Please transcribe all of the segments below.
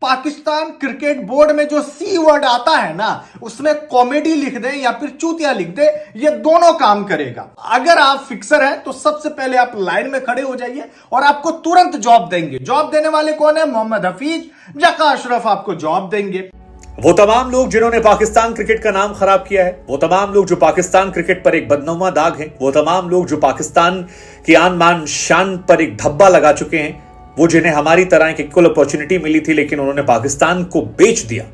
Pakistan cricket board में जो सी word आता है ना, उसमें कॉमेडी लिख दे या फिर चूतिया लिख दे, ये दोनों काम करेगा। अगर आप फिक्सर हैं तो सबसे पहले आप लाइन में खड़े हो जाइए और आपको तुरंत जॉब देंगे। जॉब देने वाले कौन है? मोहम्मद हफीज, जका अशरफ आपको जॉब देंगे। वो तमाम लोग जिन्होंने पाकिस्तान क्रिकेट का नाम खराब किया है, वो तमाम लोग जो पाकिस्तान क्रिकेट पर एक बदनुमा दाग हैं, वो तमाम लोग जो पाकिस्तान की आन बान शान पर एक धब्बा लगा चुके हैं, वो जिन्हें हमारी तरह एक इक्वल अपॉर्चुनिटी मिली थी लेकिन उन्होंने पाकिस्तान को बेच दिया,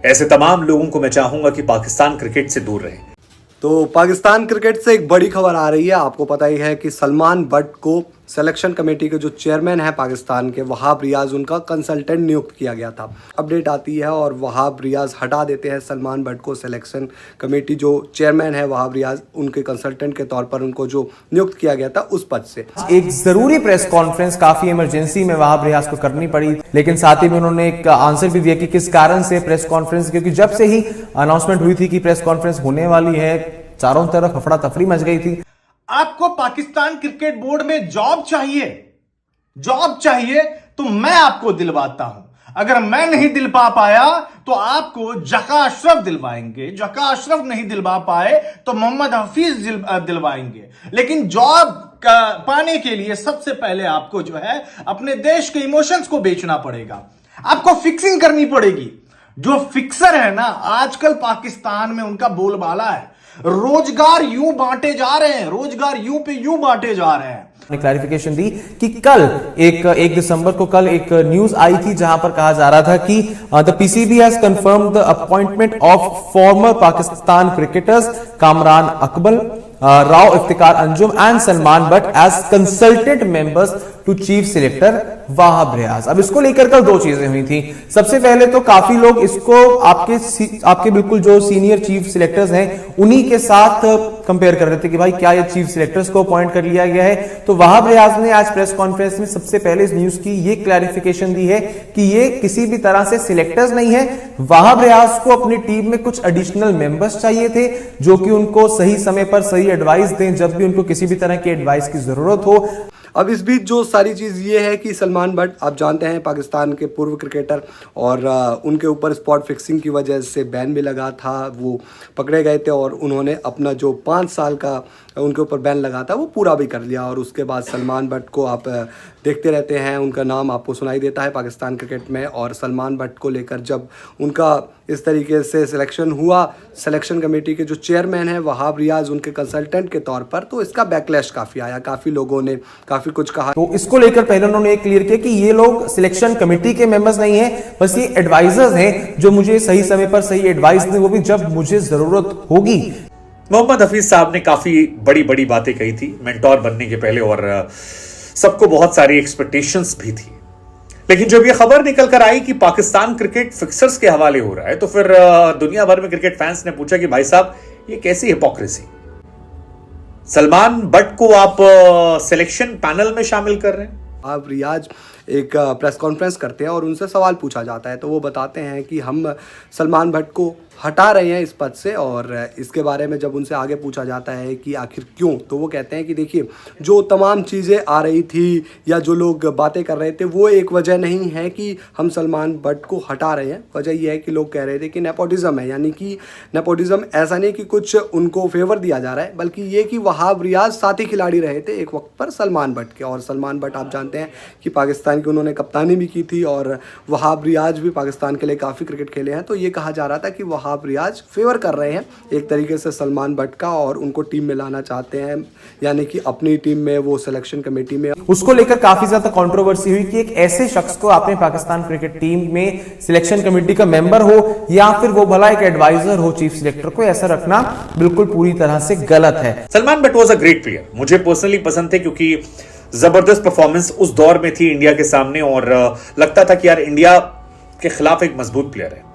ऐसे तमाम लोगों को मैं चाहूंगा कि पाकिस्तान क्रिकेट से दूर रहें। तो पाकिस्तान क्रिकेट से एक बड़ी खबर आ रही है। आपको पता ही है कि सलमान बट को सिलेक्शन कमेटी के जो चेयरमैन है पाकिस्तान के, वहाब रियाज, उनका कंसल्टेंट नियुक्त किया गया था। अपडेट आती है और वहाब रियाज हटा देते हैं सलमान बट को। सिलेक्शन कमेटी जो चेयरमैन है वहाब रियाज, उनके कंसल्टेंट के तौर पर उनको जो नियुक्त किया गया था उस पद से। एक जरूरी प्रेस कॉन्फ्रेंस काफी इमरजेंसी में वहाब रियाज को करनी पड़ी, लेकिन साथ ही में उन्होंने एक आंसर भी दिया कि किस कारण से प्रेस कॉन्फ्रेंस, क्योंकि जब से ही अनाउंसमेंट हुई थी कि प्रेस कॉन्फ्रेंस होने वाली है, चारों तरफ अफड़ा तफरी मच गई थी। आपको पाकिस्तान क्रिकेट बोर्ड में जॉब चाहिए तो मैं आपको दिलवाता हूं। अगर मैं नहीं दिलवा पाया तो आपको जका अशरफ दिलवाएंगे, जका अशरफ नहीं दिलवा पाए तो मोहम्मद हफीज दिलवाएंगे। लेकिन जॉब पाने के लिए सबसे पहले आपको जो है अपने देश के इमोशंस को बेचना पड़ेगा, आपको फिक्सिंग करनी पड़ेगी। जो फिक्सर है ना, आजकल पाकिस्तान में उनका बोलबाला है, रोजगार यूं बांटे जा रहे हैं, रोजगार यूं पे यूं बांटे जा रहे हैं। ने क्लैरिफिकेशन दी कि कल एक दिसंबर को कल एक न्यूज आई थी जहां पर कहा जा रहा था कि the PCB has confirmed the appointment of former Pakistan cricketers Kamran Akmal, Rao Iftikhar Anjum and Salman Butt as consultant members to chief selector Wahab Riaz. अब इसको लेकर कल दो चीजें हुई थी। सबसे पहले तो काफी लोग इसको आपके बिल्कुल जो सीनियर चीफ सिलेक्टर्स हैं उन्हीं के साथ कंपेयर कर रहे थे कि भाई क्या ये चीफ सिलेक्टर्स को अपॉइंट कर लिया गया है। तो वहाब रियाज ने आज प्रेस कॉन्फ्रेंस में सबसे पहले इस न्यूज की ये क्लैरिफिकेशन दी है कि ये किसी भी तरह से सिलेक्टर्स नहीं है। वहाब रियाज को अपनी टीम में कुछ एडिशनल मेंबर्स चाहिए थे जो कि उनको सही समय पर सही एडवाइस दें जब भी उनको किसी भी तरह की एडवाइस की जरूरत हो। अब इस बीच जो सारी चीज़ ये है कि सलमान बट, आप जानते हैं, पाकिस्तान के पूर्व क्रिकेटर, और उनके ऊपर स्पॉट फिक्सिंग की वजह से बैन भी लगा था। वो पकड़े गए थे और उन्होंने अपना जो 5 साल का उनके ऊपर बैन लगा था वो पूरा भी कर लिया। और उसके बाद सलमान बट को आप देखते रहते हैं, उनका नाम आपको सुनाई देता है पाकिस्तान क्रिकेट में। और सलमान बट को लेकर जब उनका इस तरीके से सिलेक्शन हुआ, सिलेक्शन कमेटी के जो चेयरमैन हैं वहाब रियाज उनके कंसल्टेंट के तौर पर, तो इसका बैकलैश काफ़ी आया, काफ़ी लोगों ने काफ़ी कुछ कहा। तो इसको लेकर पहले उन्होंने क्लियर किया कि ये लोग सिलेक्शन कमेटी के मेंबर्स नहीं है, बस ये एडवाइजर्स हैं जो मुझे सही समय पर सही एडवाइस दें, वो भी जब मुझे जरूरत होगी। मोहम्मद हफीज साहब ने काफी बड़ी बड़ी बातें कही थी मेंटोर बनने के पहले और सबको बहुत सारी एक्सपेक्टेशंस भी थी। लेकिन जब यह खबर निकल कर आई कि पाकिस्तान क्रिकेट फिक्सर्स के हवाले हो रहा है तो फिर दुनिया भर में क्रिकेट फैंस ने पूछा कि भाई साहब ये कैसी हिपोक्रेसी, सलमान बट को आप सिलेक्शन पैनल में शामिल कर रहे हैं। आप रियाज एक प्रेस कॉन्फ्रेंस करते हैं और उनसे सवाल पूछा जाता है तो वो बताते हैं कि हम सलमान बट को हटा रहे हैं इस पद से। और इसके बारे में जब उनसे आगे पूछा जाता है कि आखिर क्यों, तो वो कहते हैं कि देखिए, जो तमाम चीज़ें आ रही थी या जो लोग बातें कर रहे थे वो एक वजह नहीं है कि हम सलमान बट को हटा रहे हैं। वजह यह है कि लोग कह रहे थे कि नेपोटिज्म है, यानी कि नेपोटिज्म ऐसा नहीं कि कुछ उनको फेवर दिया जा रहा है, बल्कि ये कि वहाब रियाज साथी खिलाड़ी रहे थे एक वक्त पर सलमान बट के। और सलमान बट आप जानते हैं कि पाकिस्तान की उन्होंने कप्तानी भी की थी और वहाब रियाज भी पाकिस्तान के लिए काफ़ी क्रिकेट खेले हैं। तो ये कहा जा रहा था कि वहाब रियाज फेवर कर रहे हैं एक तरीके से सलमान बट का और उनको टीम में लाना चाहते हैं, यानी कि अपनी टीम में वो सिलेक्शन कमेटी में। उसको लेकर काफी ज्यादा कंट्रोवर्सी हुई कि एक ऐसे शख्स को आपने पाकिस्तान क्रिकेट टीम में सिलेक्शन कमेटी का मेंबर हो या फिर वो भला एक एडवाइजर हो चीफ सिलेक्टर को, ऐसा रखना बिल्कुल पूरी तरह से गलत है। Salman but was a great player, मुझे पर्सनली पसंद थे क्योंकि जबरदस्त परफॉर्मेंस उस दौर में थी इंडिया के सामने और लगता था कि यार इंडिया के खिलाफ एक मजबूत प्लेयर है।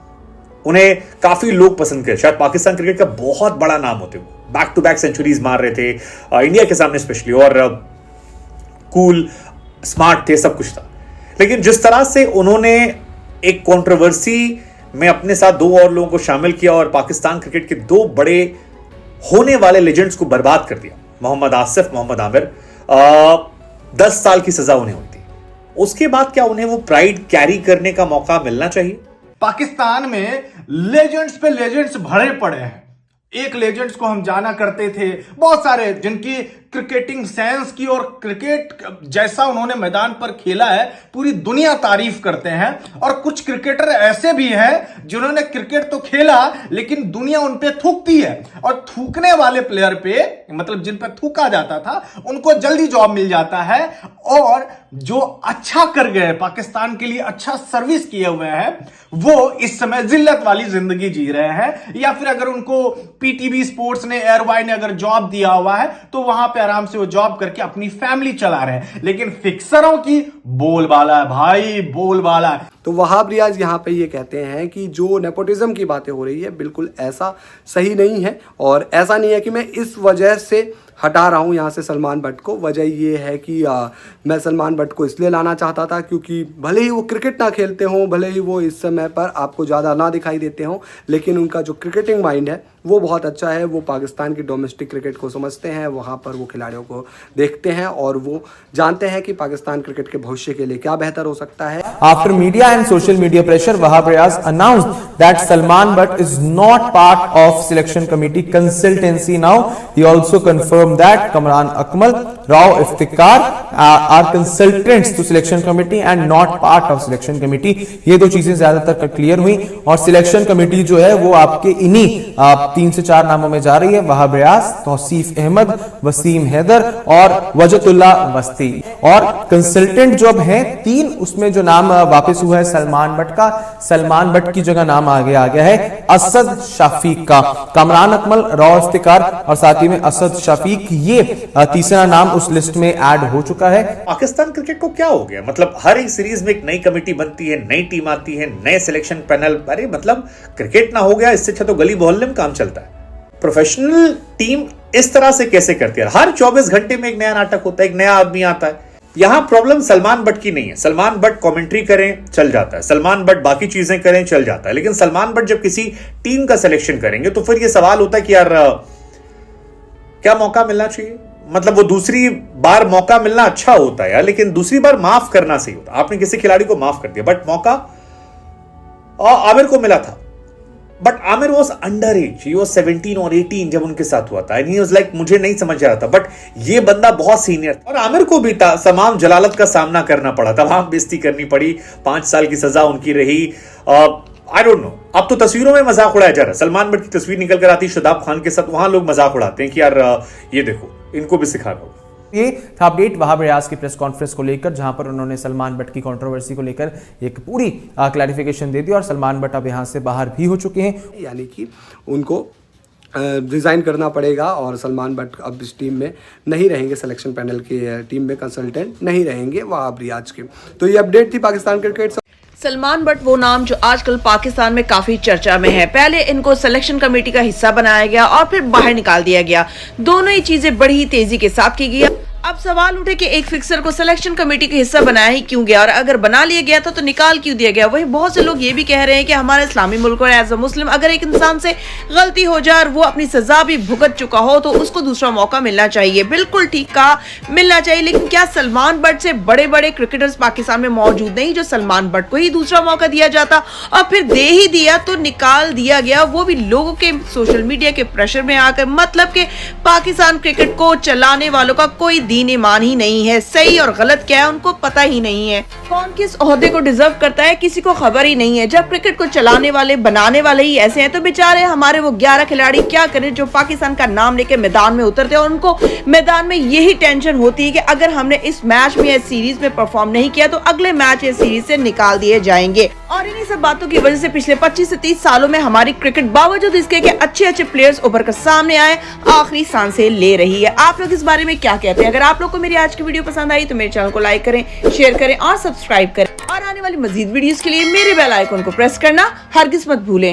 उन्हें काफी लोग पसंद करते, शायद पाकिस्तान क्रिकेट का बहुत बड़ा नाम होते, वो बैक टू बैक सेंचुरीज मार रहे थे इंडिया के सामने स्पेशली, और कूल स्मार्ट थे, सब कुछ था। लेकिन जिस तरह से उन्होंने एक कंट्रोवर्सी में अपने साथ 2 और लोगों को शामिल किया और पाकिस्तान क्रिकेट के 2 बड़े होने वाले लेजेंड्स को बर्बाद कर दिया, मोहम्मद आसिफ, मोहम्मद आमिर, 10 साल की सजा उन्हें हुई थी। उसके बाद क्या उन्हें वो प्राइड कैरी करने का मौका मिलना चाहिए? पाकिस्तान में लेजेंड्स पे लेजेंड्स भरे पड़े हैं। एक लेजेंड्स को हम जाना करते थे, बहुत सारे जिनकी क्रिकेटिंग सेंस की और क्रिकेट जैसा उन्होंने मैदान पर खेला है पूरी दुनिया तारीफ करते हैं। और कुछ क्रिकेटर ऐसे भी हैं जिन्होंने क्रिकेट तो खेला लेकिन दुनिया उन पे थूकती है, और थूकने वाले प्लेयर पे, मतलब जिन पे थूका जाता था, उनको जल्दी जॉब मिल जाता है। और जो अच्छा कर गए, पाकिस्तान के लिए अच्छा सर्विस किए हुए हैं, वो इस समय जिल्लत वाली जिंदगी जी रहे हैं। या फिर अगर उनको पीटीवी स्पोर्ट्स ने, एयरवाई ने अगर जॉब दिया हुआ है तो वहां पे आराम से वो जॉब करके अपनी फैमिली चला रहे हैं। लेकिन फिक्सरों की बोलबाला है भाई, बोलबाला है। तो वहाब रियाज यहाँ पे ये कहते हैं कि जो नेपोटिज्म की बातें हो रही है बिल्कुल ऐसा सही नहीं है, और ऐसा नहीं है कि मैं इस वजह से हटा रहा हूँ यहाँ से सलमान भट्ट को। वजह ये है कि मैं सलमान भट्ट को इसलिए लाना चाहता था क्योंकि भले ही वो क्रिकेट ना खेलते हों, भले ही वो इस समय पर आपको ज़्यादा ना दिखाई देते हों, लेकिन उनका जो क्रिकेटिंग माइंड है वो बहुत अच्छा है। वो पाकिस्तान की डोमेस्टिक क्रिकेट को समझते हैं, वहाँ पर वो खिलाड़ियों को देखते हैं और वो जानते हैं कि पाकिस्तान क्रिकेट के भविष्य के लिए क्या बेहतर हो सकता है। After media and social media pressure, Wahab Riaz announced that Salman Butt is not part of selection committee consultancy now. He also confirmed that Kamran Akmal, Rao Iftikhar are consultants to selection committee and not part of selection committee. ये दो चीजें ज्यादातर clear हुई, और selection committee जो है वो आपके इन्हीं 3 से 4 नामों में जा रही है: वहाब रियाज, तौसीफ अहमद, वसीम हैदर और वजतुल्ला वस्ती। और कंसल्टेंट जो अब हैं 3, उसमें जो नाम वापस हुआ है सलमान भट्ट का, सलमान भट्ट की जगह नाम आगे आ गया है असद शफीक का। कमरान अकमल, रॉ इफ्तिखार और साथ ही में असद शफीक, ये तीसरा नाम उस लिस्ट में ऐड हो चुका है। पाकिस्तान क्रिकेट को क्या हो गया? मतलब हर एक सीरीज में एक नई कमेटी बनती है, नई टीम आती है, नए सिलेक्शन पैनल। अरे मतलब क्रिकेट ना हो गया, इससे अच्छा तो गली मोहल्ले में काम चलता है। प्रोफेशनल टीम इस तरह से कैसे करती है? हर 24 घंटे में एक नया नाटक होता है, एक नया आदमी आता है। यहां प्रॉब्लम सलमान भट्ट की नहीं है। सलमान भट्ट कमेंट्री करें चल जाता है, सलमान भट्ट बाकी चीजें करें चल जाता है, लेकिन सलमान भट्ट जब किसी टीम का सिलेक्शन करेंगे तो फिर यह सवाल होता है कि यार क्या मौका मिलना चाहिए? मतलब वो दूसरी बार मौका मिलना अच्छा होता है यार, लेकिन दूसरी बार माफ करना सही होता। आपने किसी खिलाड़ी को माफ कर दिया, बट मौका आमिर को मिला था, but Aamir was under as, he was 17 और 18 जब उनके साथ हुआ था, एंड ही वाज लाइक मुझे नहीं समझ आ रहा था, बट ये बंदा बहुत सीनियर था। और आमिर को भी तमाम जलालत का सामना करना पड़ा था, वहां बेइज्जती करनी पड़ी, 5 साल की सजा उनकी रही। आई डोंट नो, अब तो तस्वीरों में मजाक उड़ाया जा रहा है। सलमान भट्ट की तस्वीर निकल कर आती शादाब खान के साथ, वहां लोग मजाक उड़ाते हैं कि यार ये देखो इनको भी सिखा दो। ये था अपडेट वहाब रियाज की प्रेस कॉन्फ्रेंस को लेकर, जहां पर उन्होंने सलमान भट्ट की कंट्रोवर्सी को लेकर एक पूरी क्लैरिफिकेशन दे दी, और सलमान भट्ट अब यहां से बाहर भी हो चुके हैं। यानी कि उनको रिज़ाइन करना पड़ेगा और सलमान भट्ट अब इस टीम में नहीं रहेंगे, सिलेक्शन पैनल की टीम में कंसल्टेंट नहीं रहेंगे वहाब रियाज के। तो ये अपडेट थी पाकिस्तान क्रिकेट। सलमान भट्ट वो नाम जो आजकल पाकिस्तान में काफी चर्चा में है। पहले इनको सिलेक्शन कमेटी का हिस्सा बनाया गया और फिर बाहर निकाल दिया गया। दोनों ही चीजें बड़ी ही तेजी के साथ की गई। अब सवाल उठे कि एक फिक्सर को सिलेक्शन कमेटी का हिस्सा बनाया ही क्यों गया, और अगर बना लिया गया था तो निकाल क्यों दिया गया। वही बहुत से लोग ये भी कह रहे हैं कि हमारा इस्लामी मुल्क और एज अ मुस्लिम अगर एक इंसान से गलती हो जाए और वो अपनी सजा भी भुगत चुका हो तो उसको दूसरा मौका मिलना चाहिए। बिल्कुल ठीक कहा, मिलना चाहिए। लेकिन क्या सलमान भट्ट से बड़े बड़े क्रिकेटर्स पाकिस्तान में मौजूद नहीं जो सलमान भट्ट को ही दूसरा मौका दिया जाता, और फिर दे ही दिया तो निकाल दिया गया, वो भी लोगों के सोशल मीडिया के प्रेशर में आकर। मतलब कि पाकिस्तान क्रिकेट को चलाने वालों का कोई दीन ईमान ही नहीं है, सही और गलत क्या है उनको पता ही नहीं है, कौन किस ओहदे को डिजर्व करता है किसी को खबर ही नहीं है। जब क्रिकेट को चलाने वाले बनाने वाले ही ऐसे हैं तो बेचारे हमारे वो 11 खिलाड़ी क्या करें जो पाकिस्तान का नाम लेके मैदान में उतरते हैं, और उनको मैदान में यही टेंशन होती है कि अगर हमने इस मैच में या सीरीज में परफॉर्म नहीं किया तो अगले मैच या सीरीज से निकाल दिए जाएंगे। और इन्हीं सब बातों की वजह से पिछले 25 से 30 सालों में हमारी क्रिकेट बावजूद इसके कि अच्छे अच्छे प्लेयर्स उभर कर सामने आए आखिरी सांसें ले रही है। आप लोग इस बारे में क्या कहते हैं? अगर आप लोग को मेरी आज की वीडियो पसंद आई तो मेरे चैनल को लाइक करें, शेयर करें और सब्सक्राइब करें, और आने वाली मजीद वीडियोस के लिए मेरे बेल आइकन को प्रेस करना हरगिज मत भूलें।